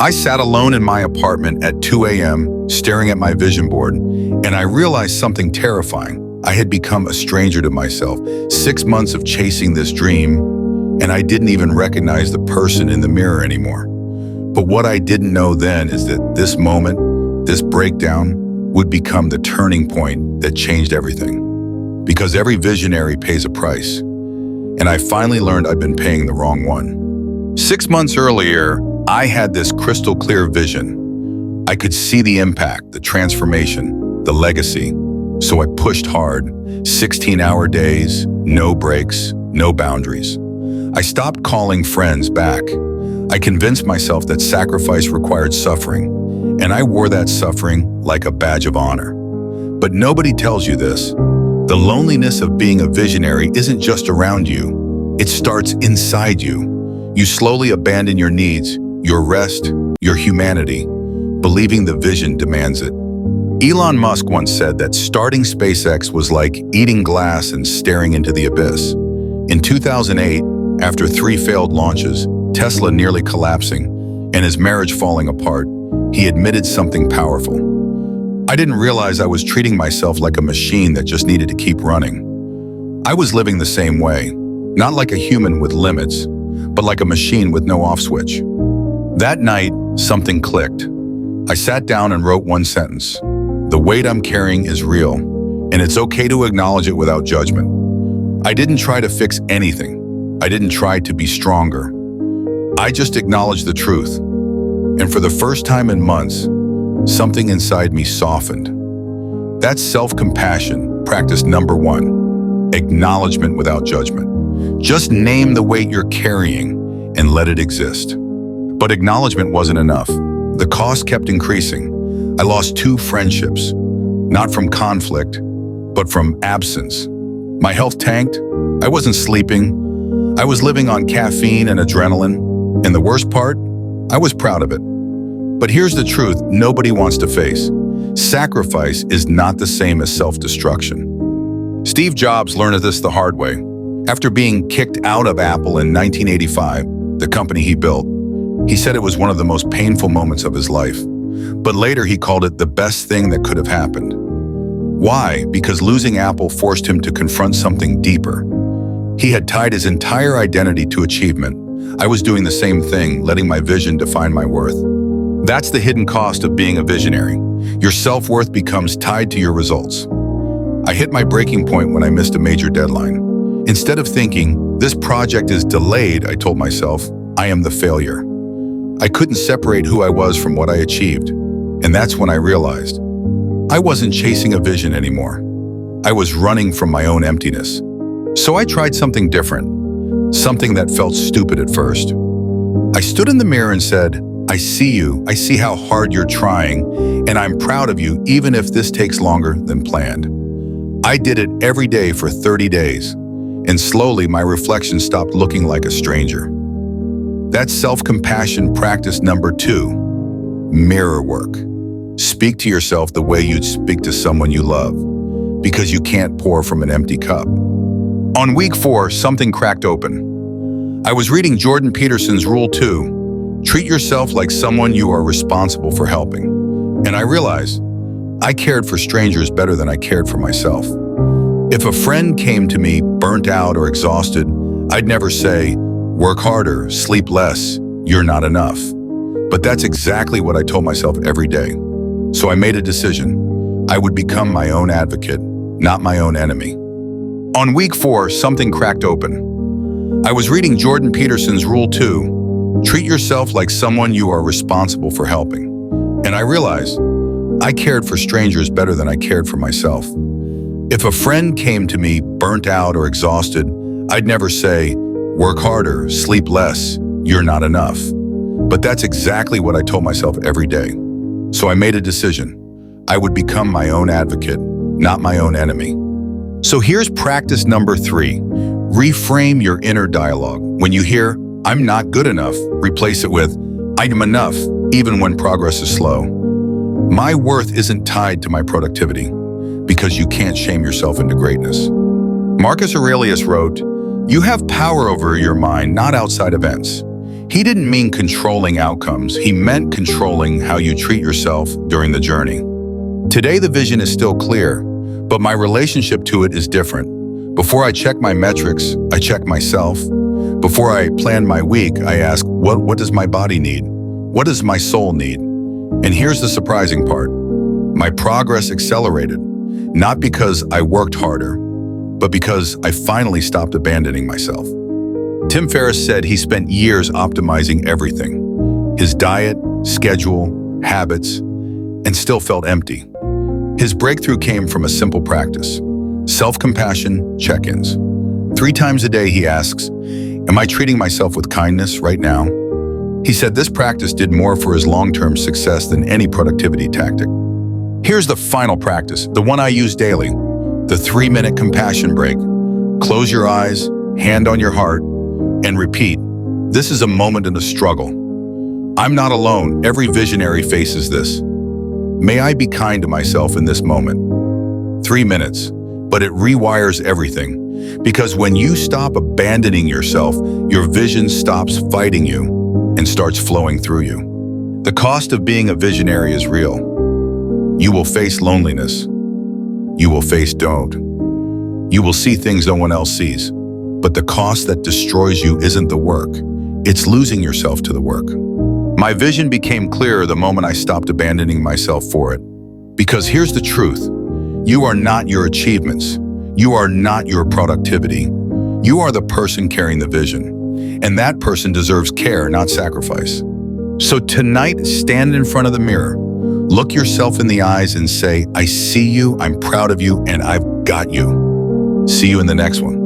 I sat alone in my apartment at 2 a.m., staring at my vision board, and I realized something terrifying. I had become a stranger to myself. 6 months of chasing this dream, and I didn't even recognize the person in the mirror anymore. But what I didn't know then is that this moment, this breakdown, would become the turning point that changed everything. Because every visionary pays a price, and I finally learned I'd been paying the wrong one. 6 months earlier, I had this crystal clear vision. I could see the impact, the transformation, the legacy. So I pushed hard, 16-hour days, no breaks, no boundaries. I stopped calling friends back. I convinced myself that sacrifice required suffering, and I wore that suffering like a badge of honor. But nobody tells you this. The loneliness of being a visionary isn't just around you. It starts inside you. You slowly abandon your needs, your rest, your humanity, believing the vision demands it. Elon Musk once said that starting SpaceX was like eating glass and staring into the abyss. In 2008, after 3 failed launches, Tesla nearly collapsing, and his marriage falling apart, he admitted something powerful. I didn't realize I was treating myself like a machine that just needed to keep running. I was living the same way, not like a human with limits, but like a machine with no off switch. That night, something clicked. I sat down and wrote one sentence. The weight I'm carrying is real, and it's okay to acknowledge it without judgment. I didn't try to fix anything. I didn't try to be stronger. I just acknowledged the truth. And for the first time in months, something inside me softened. That's self-compassion, practice number 1. Acknowledgement without judgment. Just name the weight you're carrying and let it exist. But acknowledgement wasn't enough. The cost kept increasing. I lost 2 friendships, not from conflict, but from absence. My health tanked. I wasn't sleeping. I was living on caffeine and adrenaline. And the worst part, I was proud of it. But here's the truth nobody wants to face. Sacrifice is not the same as self-destruction. Steve Jobs learned this the hard way. After being kicked out of Apple in 1985, the company he built, he said it was one of the most painful moments of his life. But later he called it the best thing that could have happened. Why? Because losing Apple forced him to confront something deeper. He had tied his entire identity to achievement. I was doing the same thing, letting my vision define my worth. That's the hidden cost of being a visionary. Your self-worth becomes tied to your results. I hit my breaking point when I missed a major deadline. Instead of thinking, this project is delayed, I told myself, I am the failure. I couldn't separate who I was from what I achieved. And that's when I realized I wasn't chasing a vision anymore. I was running from my own emptiness. So I tried something different, something that felt stupid at first. I stood in the mirror and said, I see you, I see how hard you're trying, and I'm proud of you even if this takes longer than planned. I did it every day for 30 days, and slowly my reflection stopped looking like a stranger. That's self-compassion practice number 2, mirror work. Speak to yourself the way you'd speak to someone you love, because you can't pour from an empty cup. On week 4, something cracked open. I was reading Jordan Peterson's Rule 2, treat yourself like someone you are responsible for helping. And I realized I cared for strangers better than I cared for myself. If a friend came to me burnt out or exhausted, I'd never say, work harder, sleep less, you're not enough. But that's exactly what I told myself every day. So I made a decision. I would become my own advocate, not my own enemy. On week 4, something cracked open. I was reading Jordan Peterson's Rule 2, treat yourself like someone you are responsible for helping. And I realized I cared for strangers better than I cared for myself. If a friend came to me burnt out or exhausted, I'd never say, work harder, sleep less, you're not enough. But that's exactly what I told myself every day. So I made a decision. I would become my own advocate, not my own enemy. So here's practice number 3. Reframe your inner dialogue. When you hear, I'm not good enough, replace it with, I'm enough, even when progress is slow. My worth isn't tied to my productivity, because you can't shame yourself into greatness. Marcus Aurelius wrote, you have power over your mind, not outside events. He didn't mean controlling outcomes. He meant controlling how you treat yourself during the journey. Today, the vision is still clear, but my relationship to it is different. Before I check my metrics, I check myself. Before I plan my week, I ask, what does my body need? What does my soul need? And here's the surprising part. My progress accelerated, not because I worked harder, but because I finally stopped abandoning myself. Tim Ferriss said he spent years optimizing everything, his diet, schedule, habits, and still felt empty. His breakthrough came from a simple practice: self-compassion check-ins. 3 times a day he asks, am I treating myself with kindness right now? He said this practice did more for his long-term success than any productivity tactic. Here's the final practice, the one I use daily, the 3-minute compassion break. Close your eyes, hand on your heart, and repeat, this is a moment in a struggle. I'm not alone, every visionary faces this. May I be kind to myself in this moment. 3 minutes, but it rewires everything. Because when you stop abandoning yourself, your vision stops fighting you and starts flowing through you. The cost of being a visionary is real. You will face loneliness. You will face doubt. You will see things no one else sees. But the cost that destroys you isn't the work. It's losing yourself to the work. My vision became clearer the moment I stopped abandoning myself for it. Because here's the truth. You are not your achievements. You are not your productivity. You are the person carrying the vision. And that person deserves care, not sacrifice. So tonight, stand in front of the mirror. Look yourself in the eyes and say, I see you, I'm proud of you, and I've got you. See you in the next one.